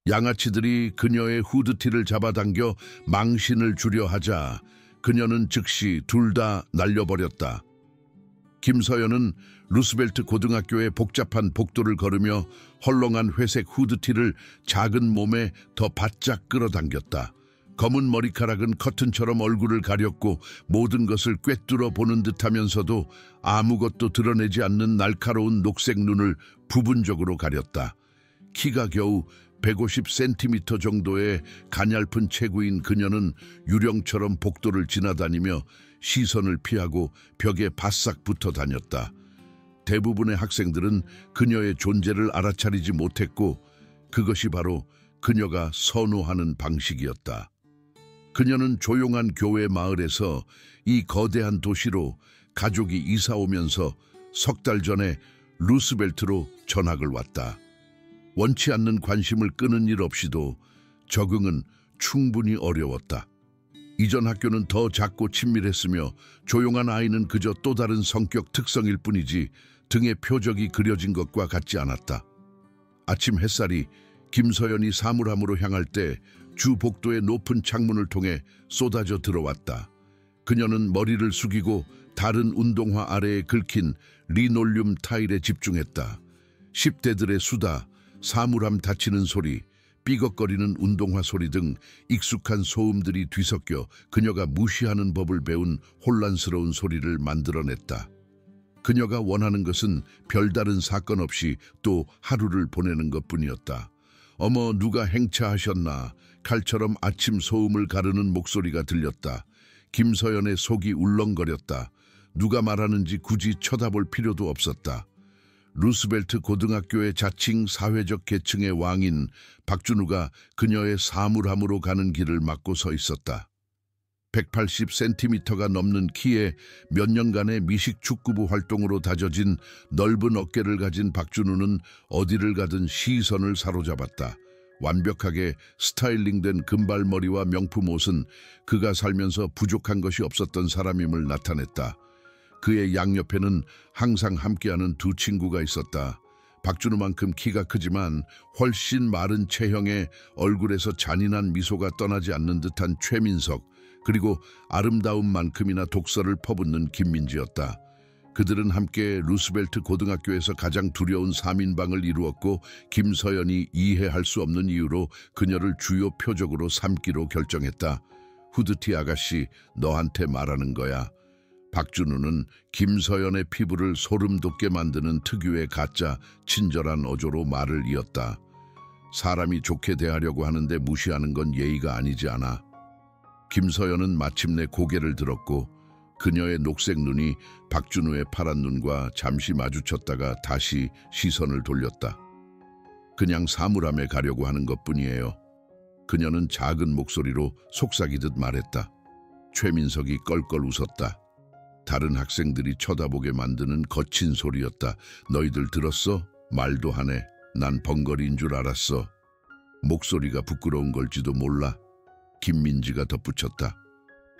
양아치들이 그녀의 후드티를 잡아당겨 망신을 주려 하자 그녀는 즉시 둘 다 날려버렸다. 김서연은 루스벨트 고등학교의 복잡한 복도를 걸으며 헐렁한 회색 후드티를 작은 몸에 더 바짝 끌어당겼다. 검은 머리카락은 커튼처럼 얼굴을 가렸고 모든 것을 꿰뚫어 보는 듯하면서도 아무것도 드러내지 않는 날카로운 녹색 눈을 부분적으로 가렸다. 키가 겨우 150cm 정도의 가냘픈 체구인 그녀는 유령처럼 복도를 지나다니며 시선을 피하고 벽에 바싹 붙어 다녔다. 대부분의 학생들은 그녀의 존재를 알아차리지 못했고 그것이 바로 그녀가 선호하는 방식이었다. 그녀는 조용한 교회 마을에서 이 거대한 도시로 가족이 이사 오면서 석 달 전에 루스벨트로 전학을 왔다. 원치 않는 관심을 끄는 일 없이도 적응은 충분히 어려웠다. 이전 학교는 더 작고 친밀했으며 조용한 아이는 그저 또 다른 성격 특성일 뿐이지 등의 표적이 그려진 것과 같지 않았다. 아침 햇살이 김서연이 사물함으로 향할 때 주 복도의 높은 창문을 통해 쏟아져 들어왔다. 그녀는 머리를 숙이고 다른 운동화 아래에 긁힌 리놀륨 타일에 집중했다. 10대들의 수다, 사물함 닫히는 소리, 삐걱거리는 운동화 소리 등 익숙한 소음들이 뒤섞여 그녀가 무시하는 법을 배운 혼란스러운 소리를 만들어냈다. 그녀가 원하는 것은 별다른 사건 없이 또 하루를 보내는 것뿐이었다. 어머, 누가 행차하셨나? 칼처럼 아침 소음을 가르는 목소리가 들렸다. 김서연의 속이 울렁거렸다. 누가 말하는지 굳이 쳐다볼 필요도 없었다. 루스벨트 고등학교의 자칭 사회적 계층의 왕인 박준우가 그녀의 사물함으로 가는 길을 막고 서 있었다. 180cm가 넘는 키에 몇 년간의 미식 축구부 활동으로 다져진 넓은 어깨를 가진 박준우는 어디를 가든 시선을 사로잡았다. 완벽하게 스타일링된 금발머리와 명품 옷은 그가 살면서 부족한 것이 없었던 사람임을 나타냈다. 그의 양옆에는 항상 함께하는 두 친구가 있었다. 박준우만큼 키가 크지만 훨씬 마른 체형에 얼굴에서 잔인한 미소가 떠나지 않는 듯한 최민석, 그리고 아름다움만큼이나 독서를 퍼붓는 김민지였다. 그들은 함께 루스벨트 고등학교에서 가장 두려운 3인방을 이루었고 김서연이 이해할 수 없는 이유로 그녀를 주요 표적으로 삼기로 결정했다. 후드티 아가씨, 너한테 말하는 거야. 박준우는 김서연의 피부를 소름 돋게 만드는 특유의 가짜 친절한 어조로 말을 이었다. 사람이 좋게 대하려고 하는데 무시하는 건 예의가 아니지 않아. 김서연은 마침내 고개를 들었고 그녀의 녹색 눈이 박준우의 파란 눈과 잠시 마주쳤다가 다시 시선을 돌렸다. 그냥 사물함에 가려고 하는 것뿐이에요. 그녀는 작은 목소리로 속삭이듯 말했다. 최민석이 껄껄 웃었다. 다른 학생들이 쳐다보게 만드는 거친 소리였다. 너희들 들었어? 말도 하네. 난 벙거리인 줄 알았어. 목소리가 부끄러운 걸지도 몰라. 김민지가 덧붙였다.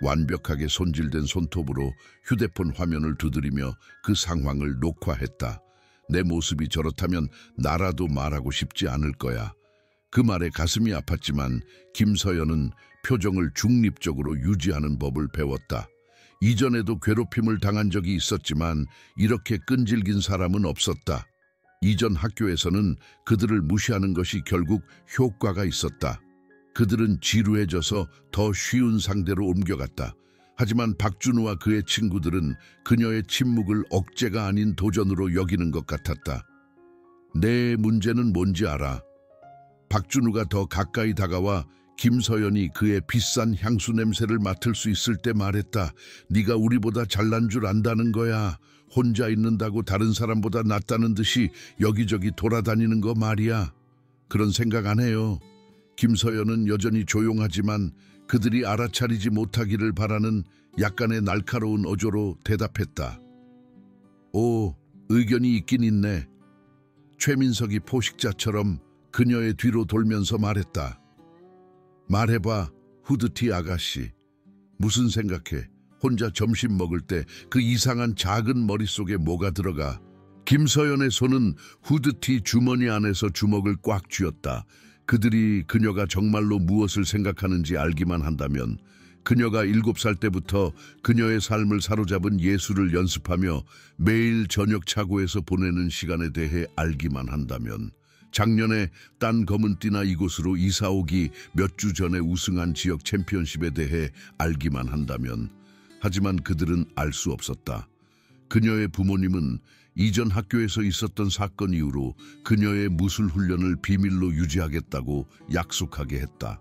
완벽하게 손질된 손톱으로 휴대폰 화면을 두드리며 그 상황을 녹화했다. 내 모습이 저렇다면 나라도 말하고 싶지 않을 거야. 그 말에 가슴이 아팠지만 김서연은 표정을 중립적으로 유지하는 법을 배웠다. 이전에도 괴롭힘을 당한 적이 있었지만 이렇게 끈질긴 사람은 없었다. 이전 학교에서는 그들을 무시하는 것이 결국 효과가 있었다. 그들은 지루해져서 더 쉬운 상대로 옮겨갔다. 하지만 박준우와 그의 친구들은 그녀의 침묵을 억제가 아닌 도전으로 여기는 것 같았다. 내 문제는 뭔지 알아. 박준우가 더 가까이 다가와 김서연이 그의 비싼 향수 냄새를 맡을 수 있을 때 말했다. 네가 우리보다 잘난 줄 안다는 거야. 혼자 있는다고 다른 사람보다 낫다는 듯이 여기저기 돌아다니는 거 말이야. 그런 생각 안 해요. 김서연은 여전히 조용하지만 그들이 알아차리지 못하기를 바라는 약간의 날카로운 어조로 대답했다. 오, 의견이 있긴 있네. 최민석이 포식자처럼 그녀의 뒤로 돌면서 말했다. 말해봐, 후드티 아가씨. 무슨 생각해? 혼자 점심 먹을 때 그 이상한 작은 머릿속에 뭐가 들어가? 김서연의 손은 후드티 주머니 안에서 주먹을 꽉 쥐었다. 그들이 그녀가 정말로 무엇을 생각하는지 알기만 한다면, 그녀가 7살 때부터 그녀의 삶을 사로잡은 예술을 연습하며 매일 저녁 차고에서 보내는 시간에 대해 알기만 한다면, 작년에 딴 검은띠나 이곳으로 이사 오기 몇 주 전에 우승한 지역 챔피언십에 대해 알기만 한다면, 하지만 그들은 알 수 없었다. 그녀의 부모님은 이전 학교에서 있었던 사건 이후로 그녀의 무술 훈련을 비밀로 유지하겠다고 약속하게 했다.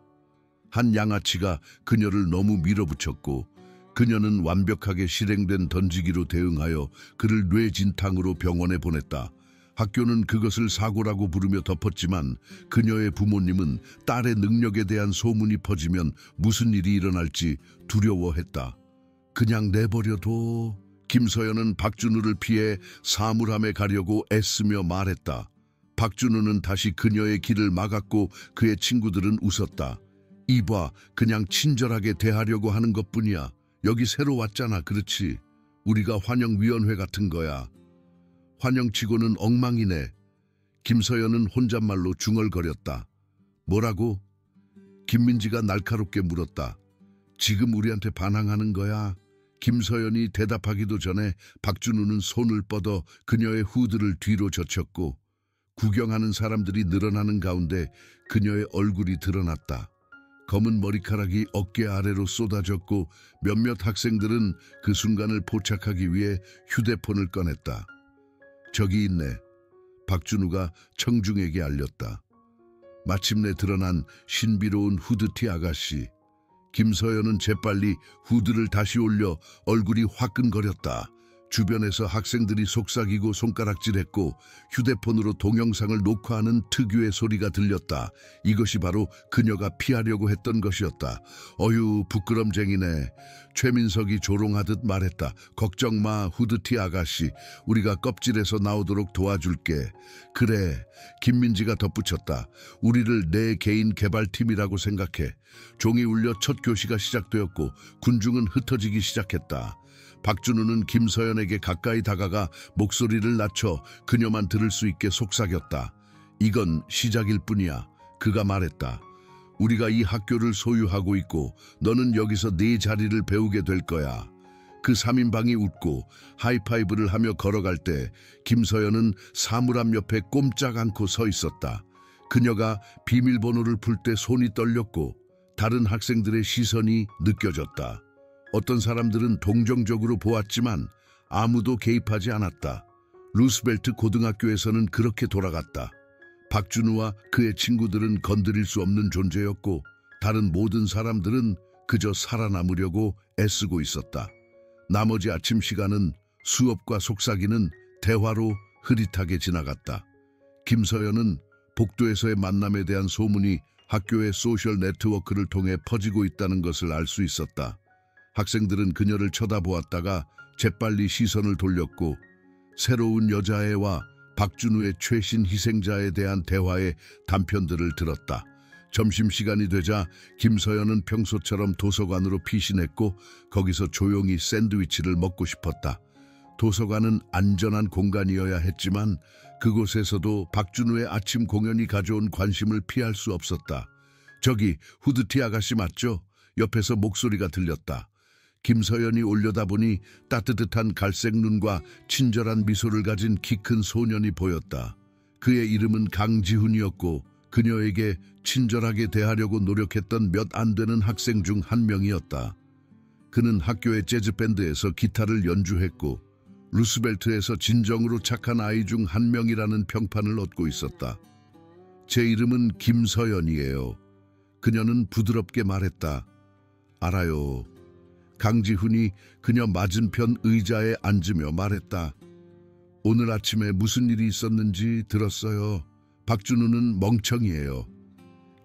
한 양아치가 그녀를 너무 밀어붙였고, 그녀는 완벽하게 실행된 던지기로 대응하여 그를 뇌진탕으로 병원에 보냈다. 학교는 그것을 사고라고 부르며 덮었지만, 그녀의 부모님은 딸의 능력에 대한 소문이 퍼지면 무슨 일이 일어날지 두려워했다. 그냥 내버려둬. 김서연은 박준우를 피해 사물함에 가려고 애쓰며 말했다. 박준우는 다시 그녀의 길을 막았고, 그의 친구들은 웃었다. 이봐, 그냥 친절하게 대하려고 하는 것뿐이야. 여기 새로 왔잖아, 그렇지? 우리가 환영위원회 같은 거야. 환영치고는 엉망이네. 김서연은 혼잣말로 중얼거렸다. 뭐라고? 김민지가 날카롭게 물었다. 지금 우리한테 반항하는 거야? 김서연이 대답하기도 전에 박준우는 손을 뻗어 그녀의 후드를 뒤로 젖혔고, 구경하는 사람들이 늘어나는 가운데 그녀의 얼굴이 드러났다. 검은 머리카락이 어깨 아래로 쏟아졌고, 몇몇 학생들은 그 순간을 포착하기 위해 휴대폰을 꺼냈다. 저기 있네. 박준우가 청중에게 알렸다. 마침내 드러난 신비로운 후드티 아가씨. 김서연은 재빨리 후드를 다시 올려 얼굴이 화끈거렸다. 주변에서 학생들이 속삭이고 손가락질했고, 휴대폰으로 동영상을 녹화하는 특유의 소리가 들렸다. 이것이 바로 그녀가 피하려고 했던 것이었다. 어휴, 부끄럼쟁이네. 최민석이 조롱하듯 말했다. 걱정 마, 후드티 아가씨. 우리가 껍질에서 나오도록 도와줄게. 그래, 김민지가 덧붙였다. 우리를 내 개인 개발팀이라고 생각해. 종이 울려 첫 교시가 시작되었고, 군중은 흩어지기 시작했다. 박준우는 김서연에게 가까이 다가가 목소리를 낮춰 그녀만 들을 수 있게 속삭였다. 이건 시작일 뿐이야. 그가 말했다. 우리가 이 학교를 소유하고 있고, 너는 여기서 네 자리를 배우게 될 거야. 그 3인방이 웃고 하이파이브를 하며 걸어갈 때 김서연은 사물함 옆에 꼼짝 않고 서 있었다. 그녀가 비밀번호를 풀 때 손이 떨렸고, 다른 학생들의 시선이 느껴졌다. 어떤 사람들은 동정적으로 보았지만 아무도 개입하지 않았다. 루스벨트 고등학교에서는 그렇게 돌아갔다. 박준우와 그의 친구들은 건드릴 수 없는 존재였고, 다른 모든 사람들은 그저 살아남으려고 애쓰고 있었다. 나머지 아침 시간은 수업과 속삭이는 대화로 흐릿하게 지나갔다. 김서연은 복도에서의 만남에 대한 소문이 학교의 소셜 네트워크를 통해 퍼지고 있다는 것을 알 수 있었다. 학생들은 그녀를 쳐다보았다가 재빨리 시선을 돌렸고, 새로운 여자애와 박준우의 최신 희생자에 대한 대화의 단편들을 들었다. 점심시간이 되자 김서연은 평소처럼 도서관으로 피신했고, 거기서 조용히 샌드위치를 먹고 싶었다. 도서관은 안전한 공간이어야 했지만 그곳에서도 박준우의 아침 공연이 가져온 관심을 피할 수 없었다. 저기 후드티 아가씨 맞죠? 옆에서 목소리가 들렸다. 김서연이 올려다보니 따뜻한 갈색 눈과 친절한 미소를 가진 키 큰 소년이 보였다. 그의 이름은 강지훈이었고, 그녀에게 친절하게 대하려고 노력했던 몇 안 되는 학생 중 한 명이었다. 그는 학교의 재즈밴드에서 기타를 연주했고, 루스벨트에서 진정으로 착한 아이 중 한 명이라는 평판을 얻고 있었다. 제 이름은 김서연이에요. 그녀는 부드럽게 말했다. 알아요. 강지훈이 그녀 맞은편 의자에 앉으며 말했다. 오늘 아침에 무슨 일이 있었는지 들었어요. 박준우는 멍청이에요.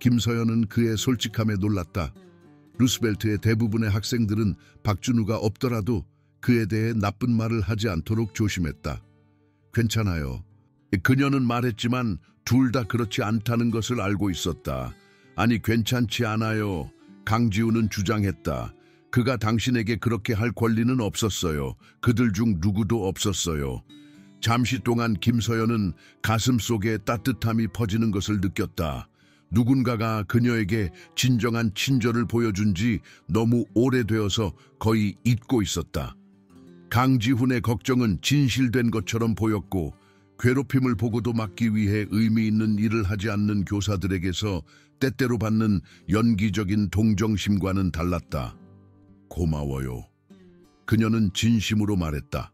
김서연은 그의 솔직함에 놀랐다. 루스벨트의 대부분의 학생들은 박준우가 없더라도 그에 대해 나쁜 말을 하지 않도록 조심했다. 괜찮아요. 그녀는 말했지만 둘 다 그렇지 않다는 것을 알고 있었다. 아니, 괜찮지 않아요. 강지훈은 주장했다. 그가 당신에게 그렇게 할 권리는 없었어요. 그들 중 누구도 없었어요. 잠시 동안 김서연은 가슴 속에 따뜻함이 퍼지는 것을 느꼈다. 누군가가 그녀에게 진정한 친절을 보여준 지 너무 오래되어서 거의 잊고 있었다. 강지훈의 걱정은 진실된 것처럼 보였고 괴롭힘을 보고도 막기 위해 의미 있는 일을 하지 않는 교사들에게서 때때로 받는 연기적인 동정심과는 달랐다. 고마워요. 그녀는 진심으로 말했다.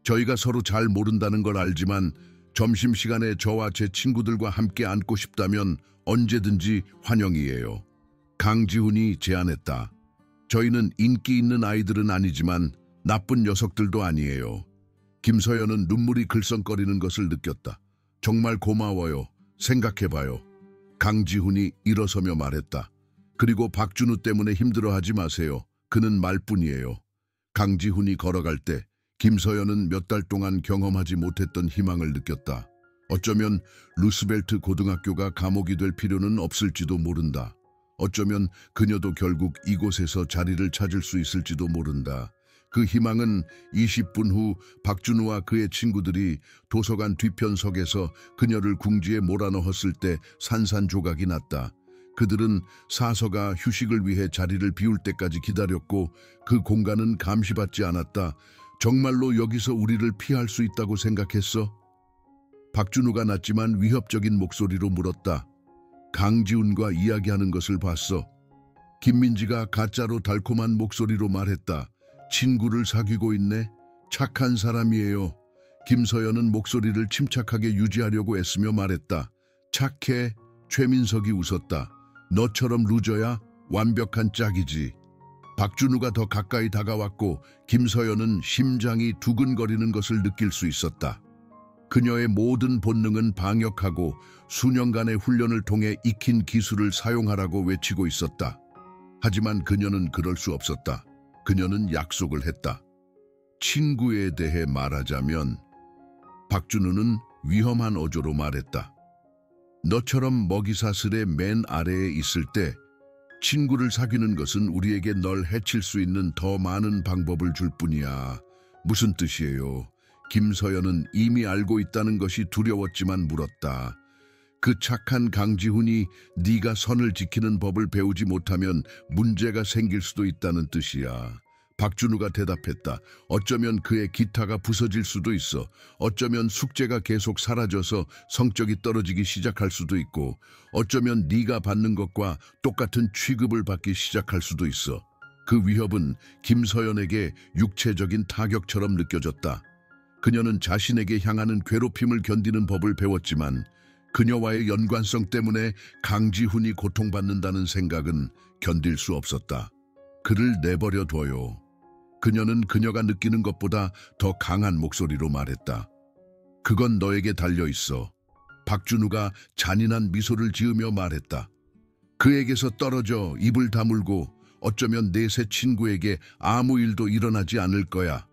저희가 서로 잘 모른다는 걸 알지만 점심시간에 저와 제 친구들과 함께 앉고 싶다면 언제든지 환영이에요. 강지훈이 제안했다. 저희는 인기 있는 아이들은 아니지만 나쁜 녀석들도 아니에요. 김서연은 눈물이 글썽거리는 것을 느꼈다. 정말 고마워요. 생각해봐요. 강지훈이 일어서며 말했다. 그리고 박준우 때문에 힘들어하지 마세요. 그는 말뿐이에요. 강지훈이 걸어갈 때 김서연은 몇 달 동안 경험하지 못했던 희망을 느꼈다. 어쩌면 루스벨트 고등학교가 감옥이 될 필요는 없을지도 모른다. 어쩌면 그녀도 결국 이곳에서 자리를 찾을 수 있을지도 모른다. 그 희망은 20분 후 박준우와 그의 친구들이 도서관 뒤편석에서 그녀를 궁지에 몰아넣었을 때 산산조각이 났다. 그들은 사서가 휴식을 위해 자리를 비울 때까지 기다렸고 그 공간은 감시받지 않았다. 정말로 여기서 우리를 피할 수 있다고 생각했어? 박준우가 낮지만 위협적인 목소리로 물었다. 강지훈과 이야기하는 것을 봤어. 김민지가 가짜로 달콤한 목소리로 말했다. 친구를 사귀고 있네? 착한 사람이에요. 김서연은 목소리를 침착하게 유지하려고 애쓰며 말했다. 착해. 최민석이 웃었다. 너처럼 루저야? 완벽한 짝이지. 박준우가 더 가까이 다가왔고 김서연은 심장이 두근거리는 것을 느낄 수 있었다. 그녀의 모든 본능은 방역하고 수년간의 훈련을 통해 익힌 기술을 사용하라고 외치고 있었다. 하지만 그녀는 그럴 수 없었다. 그녀는 약속을 했다. 친구에 대해 말하자면 박준우는 위험한 어조로 말했다. 너처럼 먹이사슬의 맨 아래에 있을 때 친구를 사귀는 것은 우리에게 널 해칠 수 있는 더 많은 방법을 줄 뿐이야. 무슨 뜻이에요? 김서연은 이미 알고 있다는 것이 두려웠지만 물었다. 그 착한 강지훈이 네가 선을 지키는 법을 배우지 못하면 문제가 생길 수도 있다는 뜻이야. 박준우가 대답했다. 어쩌면 그의 기타가 부서질 수도 있어. 어쩌면 숙제가 계속 사라져서 성적이 떨어지기 시작할 수도 있고 어쩌면 네가 받는 것과 똑같은 취급을 받기 시작할 수도 있어. 그 위협은 김서연에게 육체적인 타격처럼 느껴졌다. 그녀는 자신에게 향하는 괴롭힘을 견디는 법을 배웠지만 그녀와의 연관성 때문에 강지훈이 고통받는다는 생각은 견딜 수 없었다. 그를 내버려 둬요. 그녀는 그녀가 느끼는 것보다 더 강한 목소리로 말했다. 그건 너에게 달려있어. 박준우가 잔인한 미소를 지으며 말했다. 그에게서 떨어져 입을 다물고 어쩌면 내 새 친구에게 아무 일도 일어나지 않을 거야.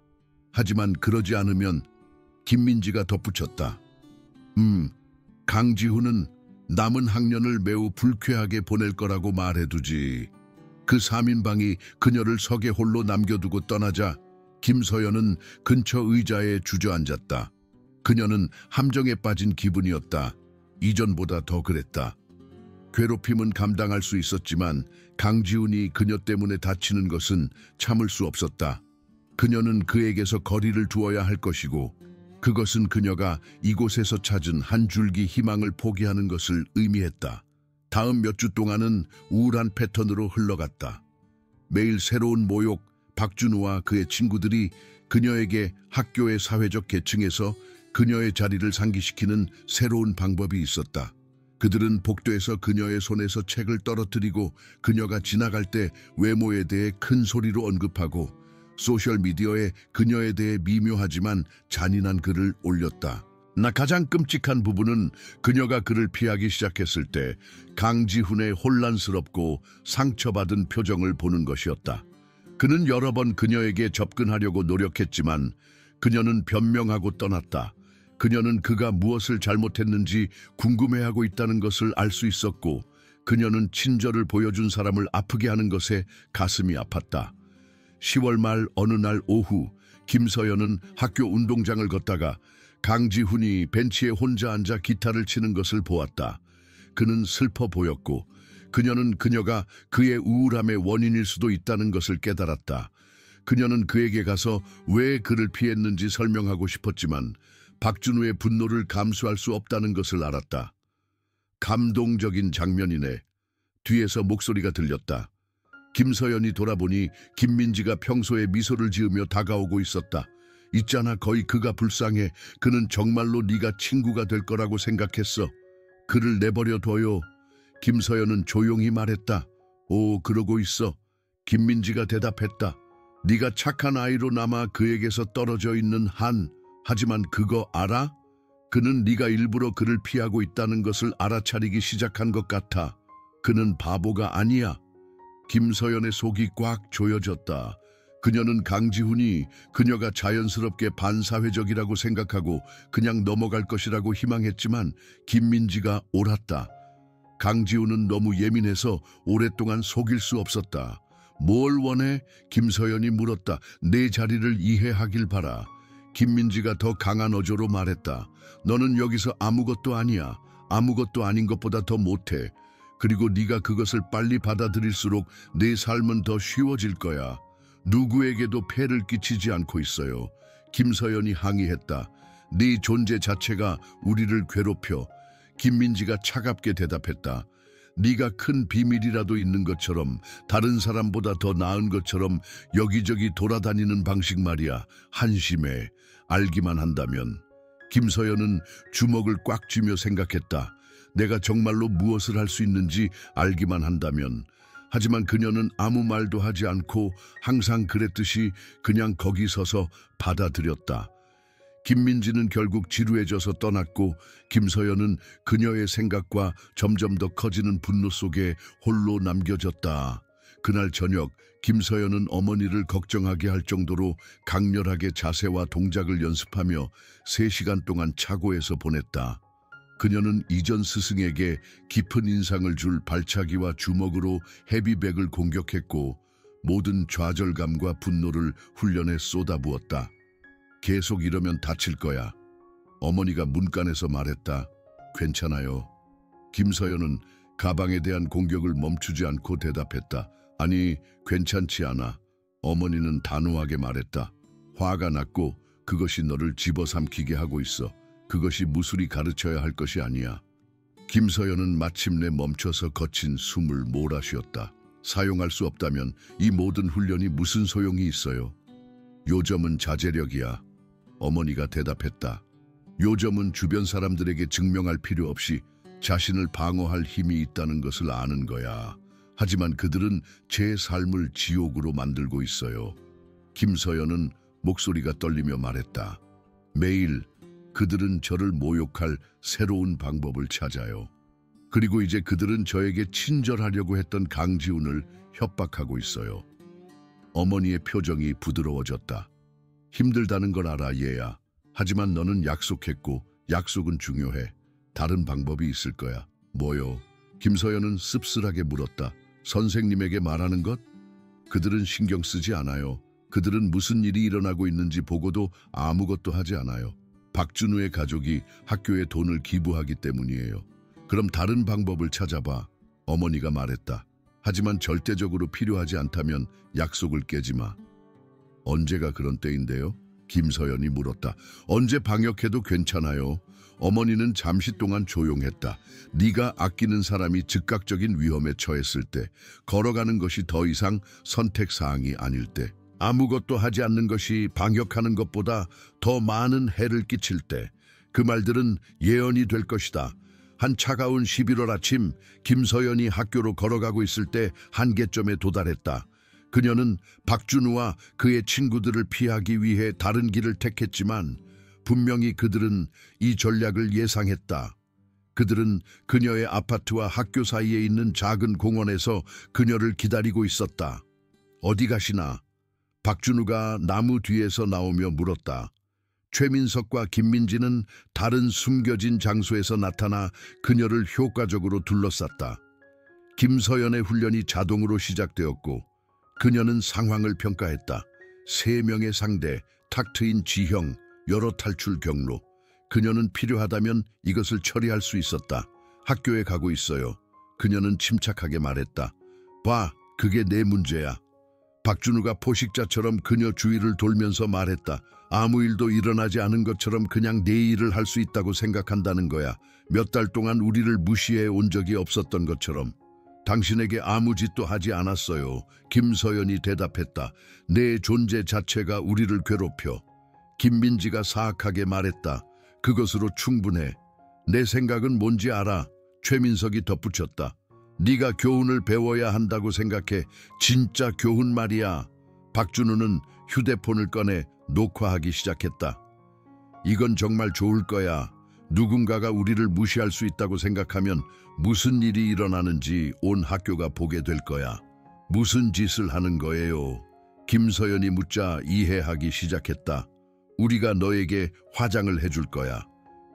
하지만 그러지 않으면 김민지가 덧붙였다. 강지훈은 남은 학년을 매우 불쾌하게 보낼 거라고 말해두지. 그 3인방이 그녀를 석에 홀로 남겨두고 떠나자 김서연은 근처 의자에 주저앉았다. 그녀는 함정에 빠진 기분이었다. 이전보다 더 그랬다. 괴롭힘은 감당할 수 있었지만 강지훈이 그녀 때문에 다치는 것은 참을 수 없었다. 그녀는 그에게서 거리를 두어야 할 것이고 그것은 그녀가 이곳에서 찾은 한 줄기 희망을 포기하는 것을 의미했다. 다음 몇 주 동안은 우울한 패턴으로 흘러갔다. 매일 새로운 모욕, 박준우와 그의 친구들이 그녀에게 학교의 사회적 계층에서 그녀의 자리를 상기시키는 새로운 방법이 있었다. 그들은 복도에서 그녀의 손에서 책을 떨어뜨리고 그녀가 지나갈 때 외모에 대해 큰 소리로 언급하고 소셜미디어에 그녀에 대해 미묘하지만 잔인한 글을 올렸다. 가장 끔찍한 부분은 그녀가 그를 피하기 시작했을 때 강지훈의 혼란스럽고 상처받은 표정을 보는 것이었다. 그는 여러 번 그녀에게 접근하려고 노력했지만 그녀는 변명하고 떠났다. 그녀는 그가 무엇을 잘못했는지 궁금해하고 있다는 것을 알 수 있었고 그녀는 친절을 보여준 사람을 아프게 하는 것에 가슴이 아팠다. 10월 말 어느 날 오후 김서연은 학교 운동장을 걷다가 강지훈이 벤치에 혼자 앉아 기타를 치는 것을 보았다. 그는 슬퍼 보였고 그녀는 그녀가 그의 우울함의 원인일 수도 있다는 것을 깨달았다. 그녀는 그에게 가서 왜 그를 피했는지 설명하고 싶었지만 박준우의 분노를 감수할 수 없다는 것을 알았다. 감동적인 장면이네. 뒤에서 목소리가 들렸다. 김서연이 돌아보니 김민지가 평소에 미소를 지으며 다가오고 있었다. 있잖아, 거의 그가 불쌍해. 그는 정말로 네가 친구가 될 거라고 생각했어. 그를 내버려 둬요. 김서연은 조용히 말했다. 오, 그러고 있어. 김민지가 대답했다. 네가 착한 아이로 남아 그에게서 떨어져 있는 한. 하지만 그거 알아? 그는 네가 일부러 그를 피하고 있다는 것을 알아차리기 시작한 것 같아. 그는 바보가 아니야. 김서연의 속이 꽉 조여졌다. 그녀는 강지훈이 그녀가 자연스럽게 반사회적이라고 생각하고 그냥 넘어갈 것이라고 희망했지만 김민지가 옳았다. 강지훈은 너무 예민해서 오랫동안 속일 수 없었다. 뭘 원해? 김서연이 물었다. 내 자리를 이해하길 바라. 김민지가 더 강한 어조로 말했다. 너는 여기서 아무것도 아니야. 아무것도 아닌 것보다 더 못해. 그리고 네가 그것을 빨리 받아들일수록 내 삶은 더 쉬워질 거야. 누구에게도 폐를 끼치지 않고 있어요. 김서연이 항의했다. 네 존재 자체가 우리를 괴롭혀. 김민지가 차갑게 대답했다. 네가 큰 비밀이라도 있는 것처럼, 다른 사람보다 더 나은 것처럼 여기저기 돌아다니는 방식 말이야. 한심해. 알기만 한다면. 김서연은 주먹을 꽉 쥐며 생각했다. 내가 정말로 무엇을 할 수 있는지 알기만 한다면. 하지만 그녀는 아무 말도 하지 않고 항상 그랬듯이 그냥 거기 서서 받아들였다. 김민지는 결국 지루해져서 떠났고 김서연은 그녀의 생각과 점점 더 커지는 분노 속에 홀로 남겨졌다. 그날 저녁 김서연은 어머니를 걱정하게 할 정도로 강렬하게 자세와 동작을 연습하며 3시간 동안 차고에서 보냈다. 그녀는 이전 스승에게 깊은 인상을 줄 발차기와 주먹으로 헤비백을 공격했고 모든 좌절감과 분노를 훈련에 쏟아부었다. 계속 이러면 다칠 거야. 어머니가 문간에서 말했다. 괜찮아요. 김서연은 가방에 대한 공격을 멈추지 않고 대답했다. 아니, 괜찮지 않아. 어머니는 단호하게 말했다. 화가 났고 그것이 너를 집어삼키게 하고 있어. 그것이 무술이 가르쳐야 할 것이 아니야. 김서연은 마침내 멈춰서 거친 숨을 몰아쉬었다. 사용할 수 없다면 이 모든 훈련이 무슨 소용이 있어요? 요점은 자제력이야. 어머니가 대답했다. 요점은 주변 사람들에게 증명할 필요 없이 자신을 방어할 힘이 있다는 것을 아는 거야. 하지만 그들은 제 삶을 지옥으로 만들고 있어요. 김서연은 목소리가 떨리며 말했다. 매일 그들은 저를 모욕할 새로운 방법을 찾아요. 그리고 이제 그들은 저에게 친절하려고 했던 강지훈을 협박하고 있어요. 어머니의 표정이 부드러워졌다. 힘들다는 걸 알아, 얘야. 하지만 너는 약속했고 약속은 중요해. 다른 방법이 있을 거야. 뭐요? 김서연은 씁쓸하게 물었다. 선생님에게 말하는 것? 그들은 신경 쓰지 않아요. 그들은 무슨 일이 일어나고 있는지 보고도 아무것도 하지 않아요. 박준우의 가족이 학교에 돈을 기부하기 때문이에요. 그럼 다른 방법을 찾아봐. 어머니가 말했다. 하지만 절대적으로 필요하지 않다면 약속을 깨지 마. 언제가 그런 때인데요? 김서연이 물었다. 언제 방역해도 괜찮아요. 어머니는 잠시 동안 조용했다. 네가 아끼는 사람이 즉각적인 위험에 처했을 때, 걸어가는 것이 더 이상 선택사항이 아닐 때, 아무것도 하지 않는 것이 방역하는 것보다 더 많은 해를 끼칠 때, 그 말들은 예언이 될 것이다. 한 차가운 11월 아침 김서연이 학교로 걸어가고 있을 때 한계점에 도달했다. 그녀는 박준우와 그의 친구들을 피하기 위해 다른 길을 택했지만 분명히 그들은 이 전략을 예상했다. 그들은 그녀의 아파트와 학교 사이에 있는 작은 공원에서 그녀를 기다리고 있었다. 어디 가시나? 박준우가 나무 뒤에서 나오며 물었다. 최민석과 김민지는 다른 숨겨진 장소에서 나타나 그녀를 효과적으로 둘러쌌다. 김서연의 훈련이 자동으로 시작되었고 그녀는 상황을 평가했다. 3명의 상대, 탁 트인 지형, 여러 탈출 경로. 그녀는 필요하다면 이것을 처리할 수 있었다. 학교에 가고 있어요. 그녀는 침착하게 말했다. 봐, 그게 내 문제야. 박준우가 포식자처럼 그녀 주위를 돌면서 말했다. 아무 일도 일어나지 않은 것처럼 그냥 내 일을 할 수 있다고 생각한다는 거야. 몇 달 동안 우리를 무시해 온 적이 없었던 것처럼. 당신에게 아무 짓도 하지 않았어요. 김서연이 대답했다. 내 존재 자체가 우리를 괴롭혀. 김민지가 사악하게 말했다. 그것으로 충분해. 내 생각은 뭔지 알아. 최민석이 덧붙였다. 네가 교훈을 배워야 한다고 생각해. 진짜 교훈 말이야. 박준우는 휴대폰을 꺼내 녹화하기 시작했다. 이건 정말 좋을 거야. 누군가가 우리를 무시할 수 있다고 생각하면 무슨 일이 일어나는지 온 학교가 보게 될 거야. 무슨 짓을 하는 거예요? 김서연이 묻자 이해하기 시작했다. 우리가 너에게 화장을 해줄 거야.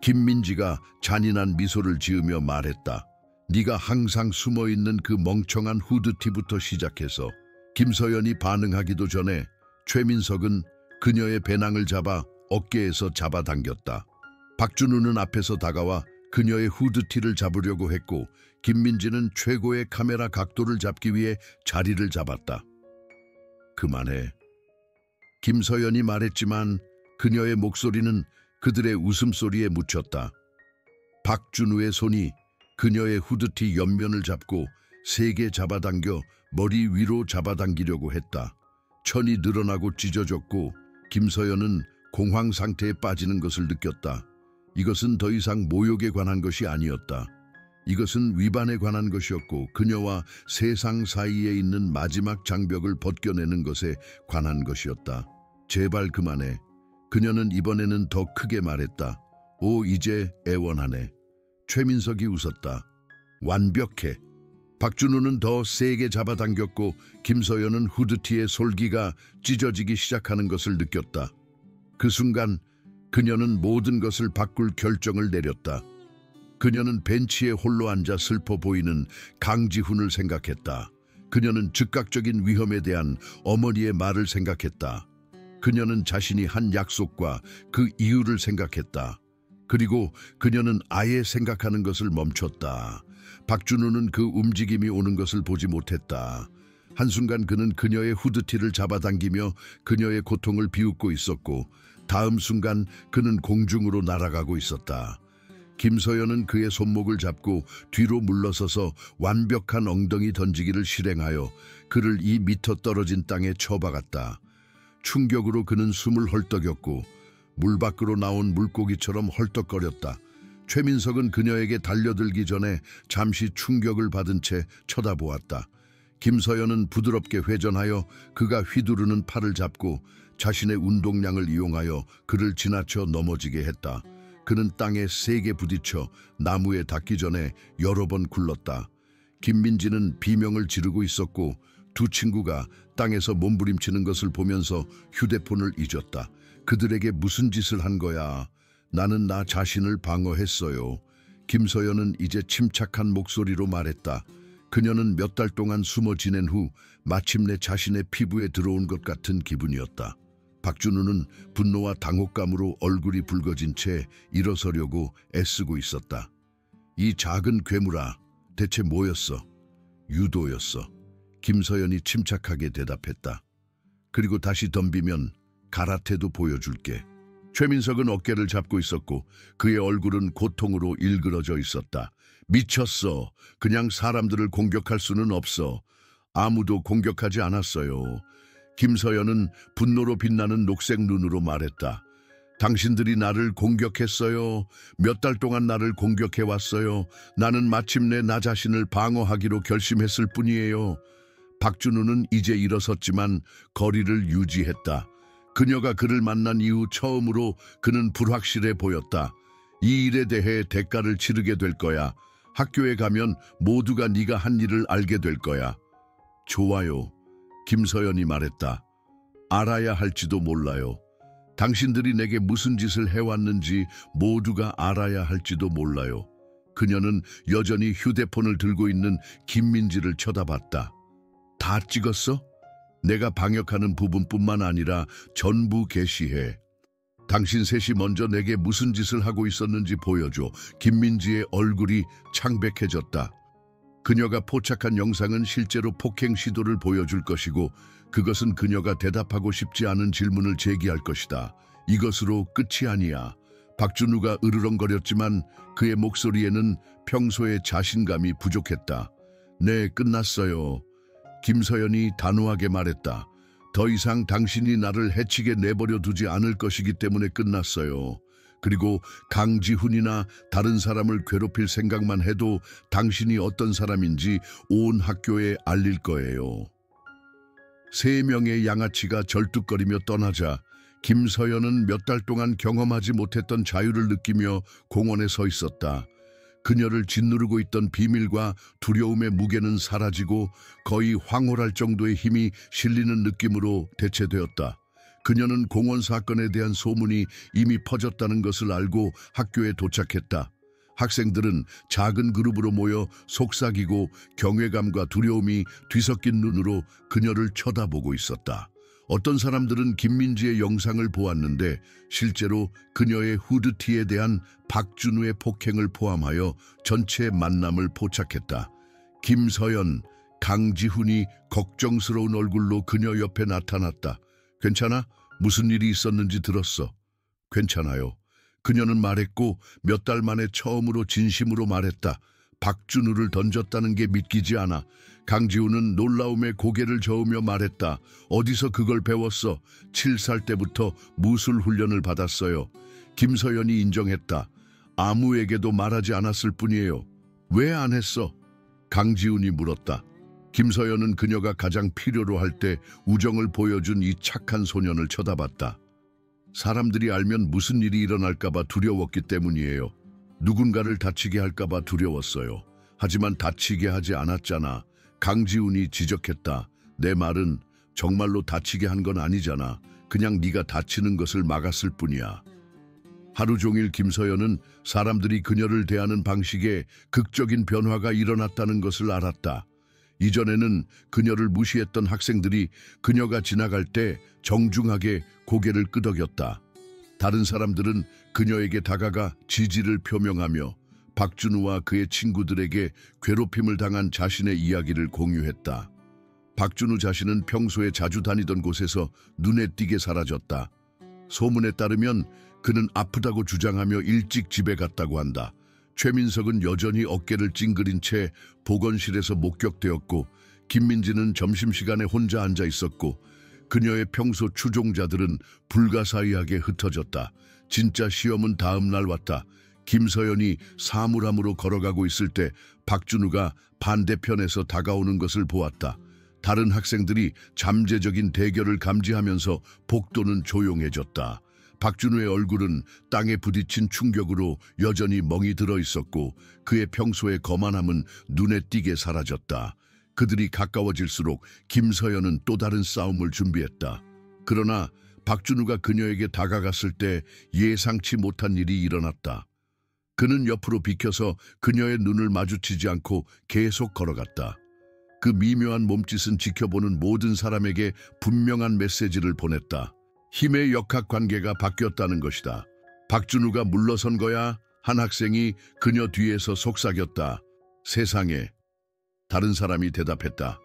김민지가 잔인한 미소를 지으며 말했다. 네가 항상 숨어있는 그 멍청한 후드티부터 시작해서. 김서연이 반응하기도 전에 최민석은 그녀의 배낭을 잡아 어깨에서 잡아당겼다. 박준우는 앞에서 다가와 그녀의 후드티를 잡으려고 했고 김민지는 최고의 카메라 각도를 잡기 위해 자리를 잡았다. 그만해. 김서연이 말했지만 그녀의 목소리는 그들의 웃음소리에 묻혔다. 박준우의 손이 그녀의 후드티 옆면을 잡고 세게 잡아당겨 머리 위로 잡아당기려고 했다. 천이 늘어나고 찢어졌고 김서연은 공황 상태에 빠지는 것을 느꼈다. 이것은 더 이상 모욕에 관한 것이 아니었다. 이것은 위반에 관한 것이었고 그녀와 세상 사이에 있는 마지막 장벽을 벗겨내는 것에 관한 것이었다. 제발 그만해. 그녀는 이번에는 더 크게 말했다. 오, 이제 애원하네. 최민석이 웃었다. 완벽해. 박준우는 더 세게 잡아당겼고 김서연은 후드티의 솔기가 찢어지기 시작하는 것을 느꼈다. 그 순간 그녀는 모든 것을 바꿀 결정을 내렸다. 그녀는 벤치에 홀로 앉아 슬퍼 보이는 강지훈을 생각했다. 그녀는 즉각적인 위험에 대한 어머니의 말을 생각했다. 그녀는 자신이 한 약속과 그 이유를 생각했다. 그리고 그녀는 아예 생각하는 것을 멈췄다. 박준우는 그 움직임이 오는 것을 보지 못했다. 한순간 그는 그녀의 후드티를 잡아당기며 그녀의 고통을 비웃고 있었고 다음 순간 그는 공중으로 날아가고 있었다. 김서연은 그의 손목을 잡고 뒤로 물러서서 완벽한 엉덩이 던지기를 실행하여 그를 2미터 떨어진 땅에 쳐박았다. 충격으로 그는 숨을 헐떡였고 물 밖으로 나온 물고기처럼 헐떡거렸다. 최민석은 그녀에게 달려들기 전에 잠시 충격을 받은 채 쳐다보았다. 김서연은 부드럽게 회전하여 그가 휘두르는 팔을 잡고 자신의 운동량을 이용하여 그를 지나쳐 넘어지게 했다. 그는 땅에 세게 부딪혀 나무에 닿기 전에 여러 번 굴렀다. 김민지는 비명을 지르고 있었고 두 친구가 땅에서 몸부림치는 것을 보면서 휴대폰을 잊었다. 그들에게 무슨 짓을 한 거야? 나는 나 자신을 방어했어요. 김서연은 이제 침착한 목소리로 말했다. 그녀는 몇 달 동안 숨어 지낸 후 마침내 자신의 피부에 들어온 것 같은 기분이었다. 박준우는 분노와 당혹감으로 얼굴이 붉어진 채 일어서려고 애쓰고 있었다. 이 작은 괴물아, 대체 뭐였어? 유도였어. 김서연이 침착하게 대답했다. 그리고 다시 덤비면 가라테도 보여줄게. 최민석은 어깨를 잡고 있었고 그의 얼굴은 고통으로 일그러져 있었다. 미쳤어. 그냥 사람들을 공격할 수는 없어. 아무도 공격하지 않았어요. 김서연은 분노로 빛나는 녹색 눈으로 말했다. 당신들이 나를 공격했어요. 몇 달 동안 나를 공격해왔어요. 나는 마침내 나 자신을 방어하기로 결심했을 뿐이에요. 박준우는 이제 일어섰지만 거리를 유지했다. 그녀가 그를 만난 이후 처음으로 그는 불확실해 보였다. 이 일에 대해 대가를 치르게 될 거야. 학교에 가면 모두가 네가 한 일을 알게 될 거야. 좋아요. 김서연이 말했다. 알아야 할지도 몰라요. 당신들이 내게 무슨 짓을 해왔는지 모두가 알아야 할지도 몰라요. 그녀는 여전히 휴대폰을 들고 있는 김민지를 쳐다봤다. 다 찍었어? 내가 방역하는 부분뿐만 아니라 전부 게시해. 당신 셋이 먼저 내게 무슨 짓을 하고 있었는지 보여줘. 김민지의 얼굴이 창백해졌다. 그녀가 포착한 영상은 실제로 폭행 시도를 보여줄 것이고 그것은 그녀가 대답하고 싶지 않은 질문을 제기할 것이다. 이것으로 끝이 아니야. 박준우가 으르렁거렸지만 그의 목소리에는 평소의 자신감이 부족했다. 네, 끝났어요. 김서연이 단호하게 말했다. 더 이상 당신이 나를 해치게 내버려 두지 않을 것이기 때문에 끝났어요. 그리고 강지훈이나 다른 사람을 괴롭힐 생각만 해도 당신이 어떤 사람인지 온 학교에 알릴 거예요. 3명의 양아치가 절뚝거리며 떠나자 김서연은 몇 달 동안 경험하지 못했던 자유를 느끼며 공원에 서 있었다. 그녀를 짓누르고 있던 비밀과 두려움의 무게는 사라지고 거의 황홀할 정도의 힘이 실리는 느낌으로 대체되었다. 그녀는 공원 사건에 대한 소문이 이미 퍼졌다는 것을 알고 학교에 도착했다. 학생들은 작은 그룹으로 모여 속삭이고 경외감과 두려움이 뒤섞인 눈으로 그녀를 쳐다보고 있었다. 어떤 사람들은 김민지의 영상을 보았는데 실제로 그녀의 후드티에 대한 박준우의 폭행을 포함하여 전체 만남을 포착했다. 김서연, 강지훈이 걱정스러운 얼굴로 그녀 옆에 나타났다. 괜찮아? 무슨 일이 있었는지 들었어. 괜찮아요. 그녀는 말했고 몇 달 만에 처음으로 진심으로 말했다. 박준우를 던졌다는 게 믿기지 않아. 강지훈은 놀라움에 고개를 저으며 말했다. 어디서 그걸 배웠어? 7살 때부터 무술 훈련을 받았어요. 김서연이 인정했다. 아무에게도 말하지 않았을 뿐이에요. 왜 안 했어? 강지훈이 물었다. 김서연은 그녀가 가장 필요로 할 때 우정을 보여준 이 착한 소년을 쳐다봤다. 사람들이 알면 무슨 일이 일어날까봐 두려웠기 때문이에요. 누군가를 다치게 할까봐 두려웠어요. 하지만 다치게 하지 않았잖아. 강지훈이 지적했다. 내 말은 정말로 다치게 한 건 아니잖아. 그냥 네가 다치는 것을 막았을 뿐이야. 하루 종일 김서연은 사람들이 그녀를 대하는 방식에 극적인 변화가 일어났다는 것을 알았다. 이전에는 그녀를 무시했던 학생들이 그녀가 지나갈 때 정중하게 고개를 끄덕였다. 다른 사람들은 그녀에게 다가가 지지를 표명하며 박준우와 그의 친구들에게 괴롭힘을 당한 자신의 이야기를 공유했다. 박준우 자신은 평소에 자주 다니던 곳에서 눈에 띄게 사라졌다. 소문에 따르면 그는 아프다고 주장하며 일찍 집에 갔다고 한다. 최민석은 여전히 어깨를 찡그린 채 보건실에서 목격되었고 김민지는 점심시간에 혼자 앉아 있었고 그녀의 평소 추종자들은 불가사의하게 흩어졌다. 진짜 시험은 다음 날 왔다. 김서연이 사물함으로 걸어가고 있을 때 박준우가 반대편에서 다가오는 것을 보았다. 다른 학생들이 잠재적인 대결을 감지하면서 복도는 조용해졌다. 박준우의 얼굴은 땅에 부딪힌 충격으로 여전히 멍이 들어 있었고 그의 평소의 거만함은 눈에 띄게 사라졌다. 그들이 가까워질수록 김서연은 또 다른 싸움을 준비했다. 그러나 박준우가 그녀에게 다가갔을 때 예상치 못한 일이 일어났다. 그는 옆으로 비켜서 그녀의 눈을 마주치지 않고 계속 걸어갔다. 그 미묘한 몸짓은 지켜보는 모든 사람에게 분명한 메시지를 보냈다. 힘의 역학관계가 바뀌었다는 것이다. 박준우가 물러선 거야? 한 학생이 그녀 뒤에서 속삭였다. 세상에. 다른 사람이 대답했다.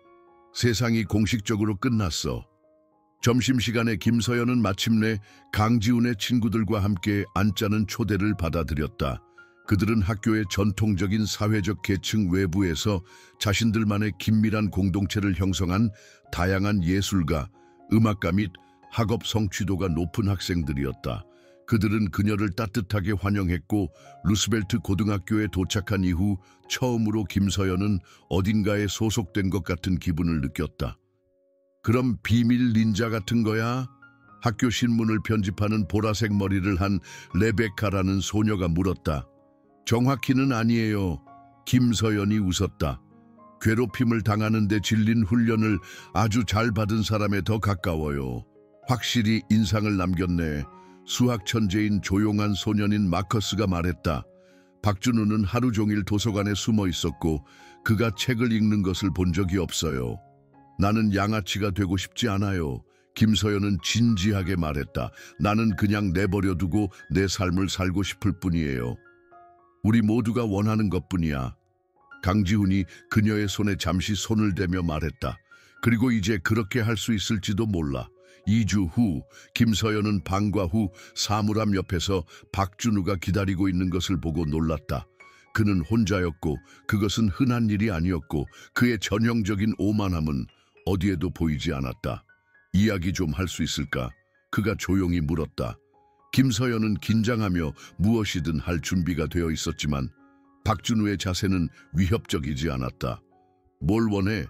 세상이 공식적으로 끝났어. 점심시간에 김서연은 마침내 강지훈의 친구들과 함께 앉자는 초대를 받아들였다. 그들은 학교의 전통적인 사회적 계층 외부에서 자신들만의 긴밀한 공동체를 형성한 다양한 예술가, 음악가 및 학업 성취도가 높은 학생들이었다. 그들은 그녀를 따뜻하게 환영했고 루스벨트 고등학교에 도착한 이후 처음으로 김서연은 어딘가에 소속된 것 같은 기분을 느꼈다. 그럼 비밀 닌자 같은 거야? 학교 신문을 편집하는 보라색 머리를 한 레베카라는 소녀가 물었다. 정확히는 아니에요. 김서연이 웃었다. 괴롭힘을 당하는 데 질린 훈련을 아주 잘 받은 사람에 더 가까워요. 확실히 인상을 남겼네. 수학 천재인 조용한 소년인 마커스가 말했다. 박준우는 하루 종일 도서관에 숨어 있었고 그가 책을 읽는 것을 본 적이 없어요. 나는 양아치가 되고 싶지 않아요. 김서연은 진지하게 말했다. 나는 그냥 내버려두고 내 삶을 살고 싶을 뿐이에요. 우리 모두가 원하는 것뿐이야. 강지훈이 그녀의 손에 잠시 손을 대며 말했다. 그리고 이제 그렇게 할 수 있을지도 몰라. 2주 후 김서연은 방과 후 사물함 옆에서 박준우가 기다리고 있는 것을 보고 놀랐다. 그는 혼자였고 그것은 흔한 일이 아니었고 그의 전형적인 오만함은 어디에도 보이지 않았다. 이야기 좀 할 수 있을까? 그가 조용히 물었다. 김서연은 긴장하며 무엇이든 할 준비가 되어 있었지만 박준우의 자세는 위협적이지 않았다. 뭘 원해?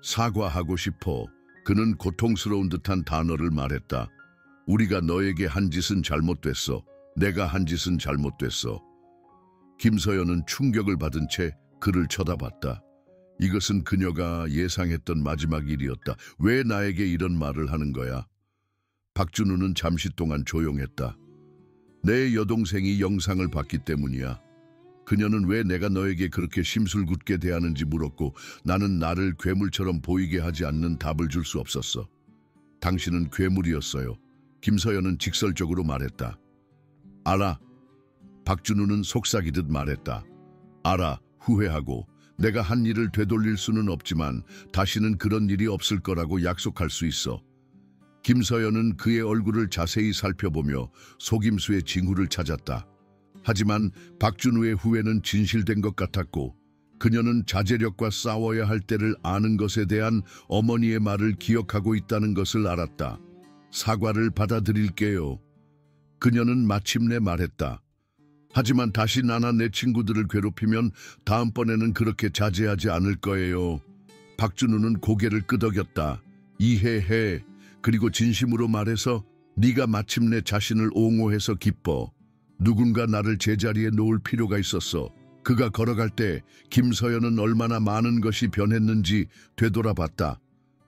사과하고 싶어. 그는 고통스러운 듯한 단어를 말했다. 우리가 너에게 한 짓은 잘못됐어. 내가 한 짓은 잘못됐어. 김서연은 충격을 받은 채 그를 쳐다봤다. 이것은 그녀가 예상했던 마지막 일이었다. 왜 나에게 이런 말을 하는 거야? 박준우는 잠시 동안 조용했다. 내 여동생이 영상을 봤기 때문이야. 그녀는 왜 내가 너에게 그렇게 심술궂게 대하는지 물었고 나는 나를 괴물처럼 보이게 하지 않는 답을 줄 수 없었어. 당신은 괴물이었어요. 김서연은 직설적으로 말했다. 알아. 박준우는 속삭이듯 말했다. 알아. 후회하고 내가 한 일을 되돌릴 수는 없지만 다시는 그런 일이 없을 거라고 약속할 수 있어. 김서연은 그의 얼굴을 자세히 살펴보며 속임수의 징후를 찾았다. 하지만 박준우의 후회는 진실된 것 같았고 그녀는 자제력과 싸워야 할 때를 아는 것에 대한 어머니의 말을 기억하고 있다는 것을 알았다. 사과를 받아들일게요. 그녀는 마침내 말했다. 하지만 다시 나나 내 친구들을 괴롭히면 다음번에는 그렇게 자제하지 않을 거예요. 박준우는 고개를 끄덕였다. 이해해. 그리고 진심으로 말해서 네가 마침내 자신을 옹호해서 기뻐. 누군가 나를 제자리에 놓을 필요가 있었어. 그가 걸어갈 때 김서연은 얼마나 많은 것이 변했는지 되돌아봤다.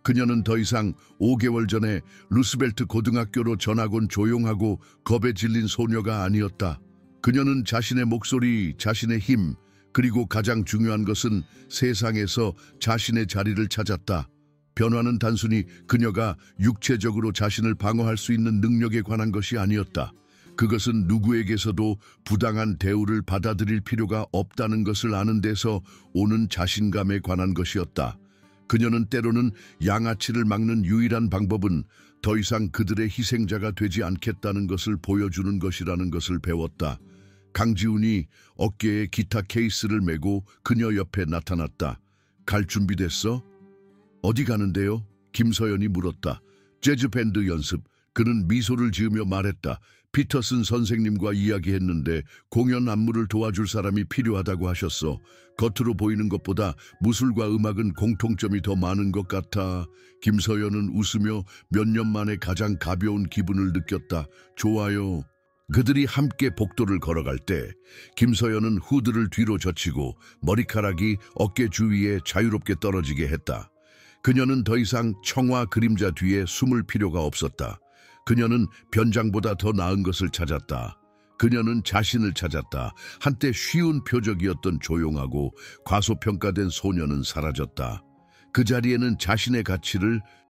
그녀는 더 이상 5개월 전에 루스벨트 고등학교로 전학 온 조용하고 겁에 질린 소녀가 아니었다. 그녀는 자신의 목소리, 자신의 힘, 그리고 가장 중요한 것은 세상에서 자신의 자리를 찾았다. 변화는 단순히 그녀가 육체적으로 자신을 방어할 수 있는 능력에 관한 것이 아니었다. 그것은 누구에게서도 부당한 대우를 받아들일 필요가 없다는 것을 아는 데서 오는 자신감에 관한 것이었다. 그녀는 때로는 양아치를 막는 유일한 방법은 더 이상 그들의 희생자가 되지 않겠다는 것을 보여주는 것이라는 것을 배웠다. 강지훈이 어깨에 기타 케이스를 메고 그녀 옆에 나타났다. 갈 준비됐어? 어디 가는데요? 김서연이 물었다. 재즈 밴드 연습. 그는 미소를 지으며 말했다. 피터슨 선생님과 이야기했는데 공연 안무를 도와줄 사람이 필요하다고 하셨어. 겉으로 보이는 것보다 무술과 음악은 공통점이 더 많은 것 같아. 김서연은 웃으며 몇 년 만에 가장 가벼운 기분을 느꼈다. 좋아요. 그들이 함께 복도를 걸어갈 때 김서연은 후드를 뒤로 젖히고 머리카락이 어깨 주위에 자유롭게 떨어지게 했다. 그녀는 더 이상 청아 그림자 뒤에 숨을 필요가 없었다. 그녀는 변장보다 더 나은 것을 찾았다. 그녀는 자신을 찾았다. 한때 쉬운 표적이었던 조용하고 과소평가된 소녀는 사라졌다. 그 자리에는 자신의 가치를